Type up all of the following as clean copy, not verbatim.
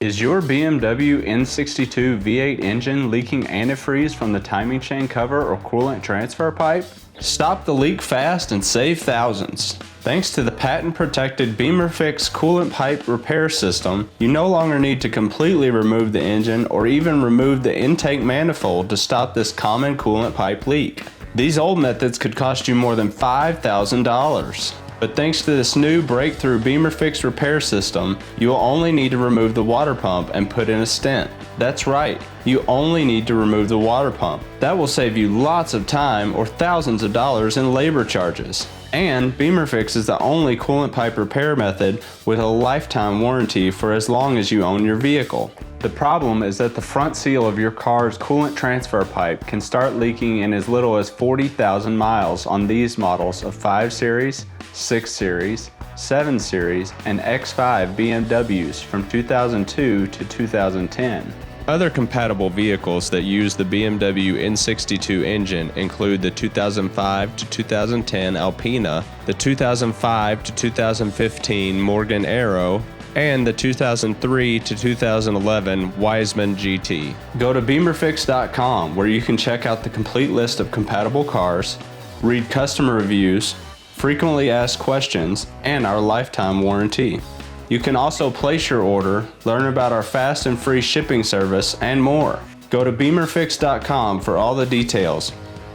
Is your BMW N62 V8 engine leaking antifreeze from the timing chain cover or coolant transfer pipe? Stop the leak fast and save thousands. Thanks to the patent-protected BIMMERFIX coolant pipe repair system, you no longer need to completely remove the engine or even remove the intake manifold to stop this common coolant pipe leak. These old methods could cost you more than $5,000. But thanks to this new breakthrough BIMMERFIX repair system, you will only need to remove the water pump and put in a stent. That's right, you only need to remove the water pump. That will save you lots of time or thousands of dollars in labor charges. And BIMMERFIX is the only coolant pipe repair method with a lifetime warranty for as long as you own your vehicle. The problem is that the front seal of your car's coolant transfer pipe can start leaking in as little as 40,000 miles on these models of 5 Series, 6 Series, 7 Series, and X5 BMWs from 2002 to 2010. Other compatible vehicles that use the BMW N62 engine include the 2005 to 2010 Alpina, the 2005 to 2015 Morgan Aero, and the 2003 to 2011 Wiseman GT. Go to BIMMERFIX.com where you can check out the complete list of compatible cars, read customer reviews, frequently asked questions, and our lifetime warranty. You can also place your order, learn about our fast and free shipping service, and more. Go to BIMMERFIX.com for all the details,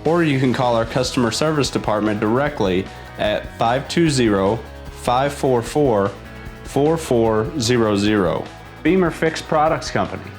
or you can call our customer service department directly at 520-544-4400. BIMMERFIX Products Company.